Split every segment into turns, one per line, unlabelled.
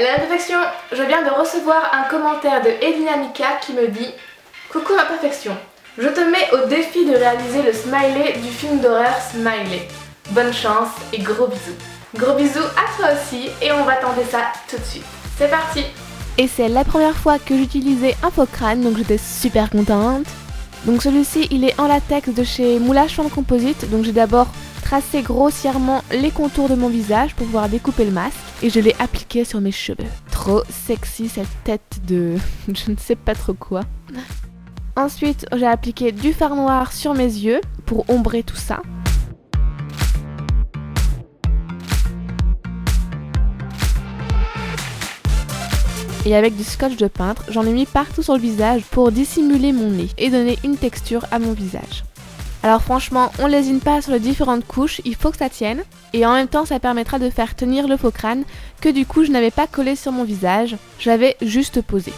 Hello Perfection, je viens de recevoir un commentaire de Edina Mika qui me dit Coucou ma perfection, je te mets au défi de réaliser le smiley du film d'horreur Smiley. Bonne chance et gros bisous. Gros bisous à toi aussi et on va tenter ça tout de suite. C'est parti.
Et c'est la première fois que j'utilisais un faux crâne, donc j'étais super contente. Donc celui-ci, il est en latex de chez Moulage Forme Composite, donc j'ai d'abord tracé grossièrement les contours de mon visage pour pouvoir découper le masque et je l'ai appliqué sur mes cheveux. Trop sexy cette tête de je ne sais pas trop quoi. Ensuite, j'ai appliqué du fard noir sur mes yeux pour ombrer tout ça. Et avec du scotch de peintre, j'en ai mis partout sur le visage pour dissimuler mon nez et donner une texture à mon visage. Alors franchement, on lésine pas sur les différentes couches, il faut que ça tienne. Et en même temps, ça permettra de faire tenir le faux crâne que du coup je n'avais pas collé sur mon visage, je l'avais juste posé.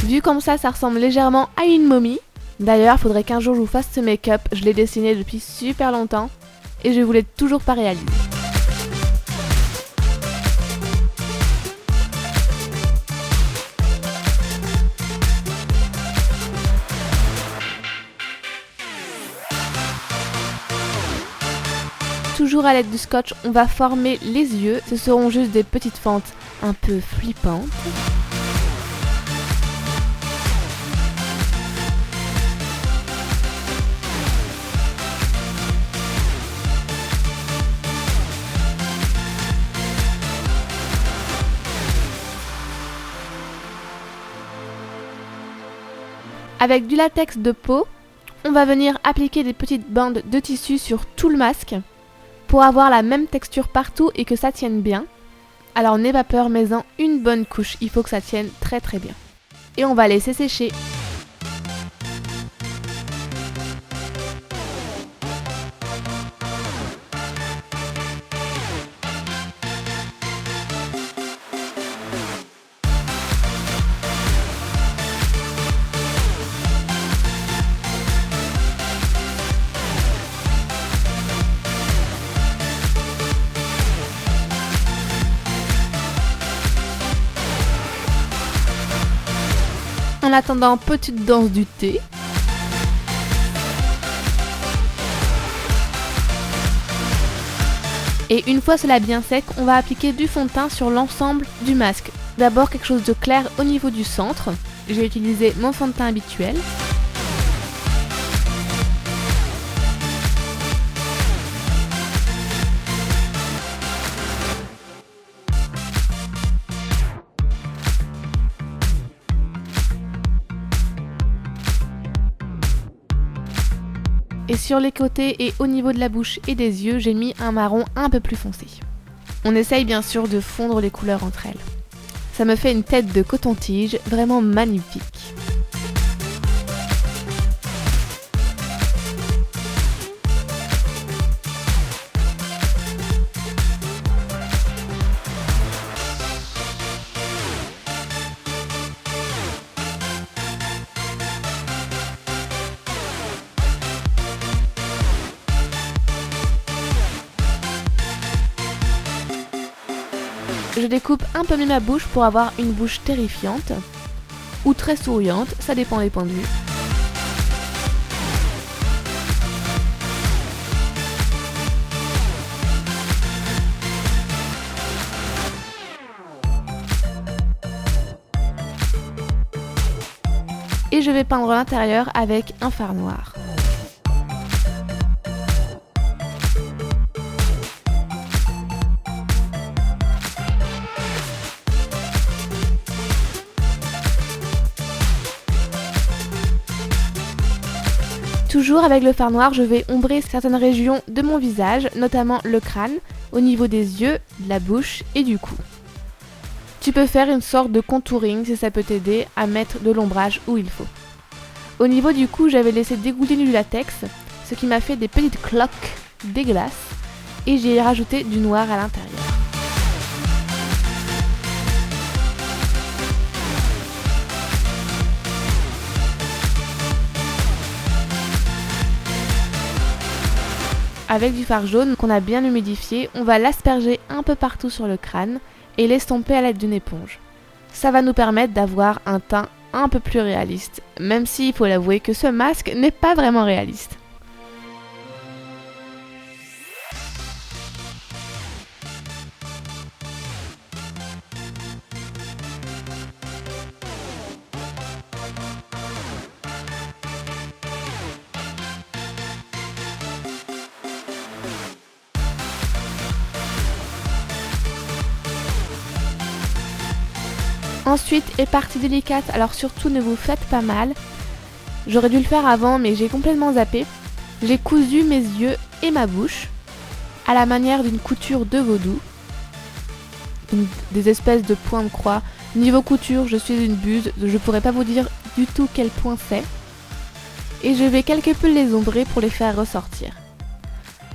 Vu comme ça ressemble légèrement à une momie. D'ailleurs, faudrait qu'un jour je vous fasse ce make-up, je l'ai dessiné depuis super longtemps et je voulais toujours pas réaliser. Toujours à l'aide du scotch, on va former les yeux, ce seront juste des petites fentes un peu flippantes. Avec du latex de peau, on va venir appliquer des petites bandes de tissu sur tout le masque pour avoir la même texture partout et que ça tienne bien. Alors n'aie pas peur, mets-en une bonne couche, il faut que ça tienne très très bien. Et on va laisser sécher. En attendant, petite danse du thé. Et une fois cela bien sec, on va appliquer du fond de teint sur l'ensemble du masque. D'abord quelque chose de clair au niveau du centre. J'ai utilisé mon fond de teint habituel. Et sur les côtés et au niveau de la bouche et des yeux, j'ai mis un marron un peu plus foncé. On essaye bien sûr de fondre les couleurs entre elles. Ça me fait une tête de coton-tige vraiment magnifique. Je découpe un peu mieux ma bouche pour avoir une bouche terrifiante ou très souriante, ça dépend des points de vue. Et je vais peindre l'intérieur avec un fard noir. Toujours avec le fard noir, je vais ombrer certaines régions de mon visage, notamment le crâne, au niveau des yeux, de la bouche et du cou. Tu peux faire une sorte de contouring si ça peut t'aider à mettre de l'ombrage où il faut. Au niveau du cou, j'avais laissé dégouler du latex, ce qui m'a fait des petites cloques dégueulasses, et j'ai rajouté du noir à l'intérieur. Avec du fard jaune qu'on a bien humidifié, on va l'asperger un peu partout sur le crâne et l'estomper à l'aide d'une éponge. Ça va nous permettre d'avoir un teint un peu plus réaliste, même s'il faut l'avouer que ce masque n'est pas vraiment réaliste. Ensuite est partie délicate, alors surtout ne vous faites pas mal. J'aurais dû le faire avant mais j'ai complètement zappé. J'ai cousu mes yeux et ma bouche à la manière d'une couture de vaudou. Des espèces de points de croix. Niveau couture, je suis une buse, je pourrais pas vous dire du tout quel point c'est. Et je vais quelque peu les ombrer pour les faire ressortir.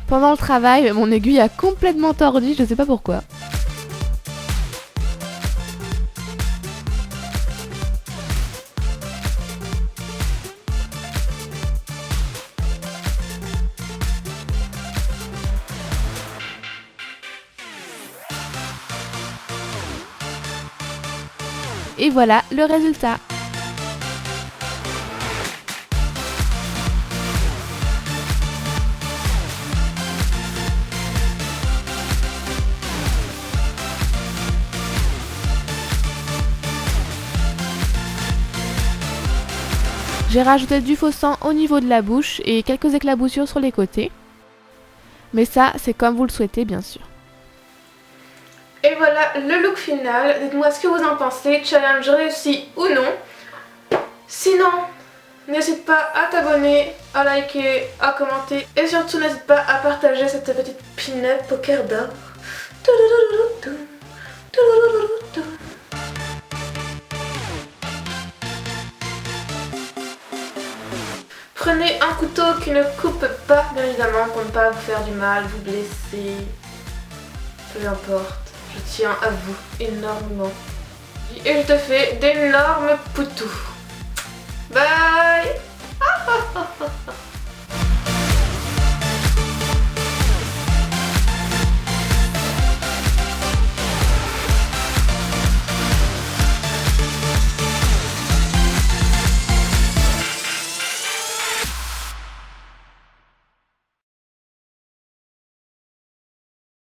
Pendant le travail, mon aiguille a complètement tordu, je sais pas pourquoi. Et voilà le résultat. J'ai rajouté du faux sang au niveau de la bouche et quelques éclaboussures sur les côtés. Mais ça, c'est comme vous le souhaitez, bien sûr.
Et voilà le look final. Dites-moi ce que vous en pensez. Challenge réussi ou non. Sinon, n'hésite pas à t'abonner, à liker, à commenter. Et surtout, n'hésite pas à partager cette petite pinette poker d'or. Prenez un couteau qui ne coupe pas, bien évidemment, pour ne pas vous faire du mal, vous blesser. Peu importe. Je tiens à vous énormément. Et je te fais d'énormes poutous. Bye.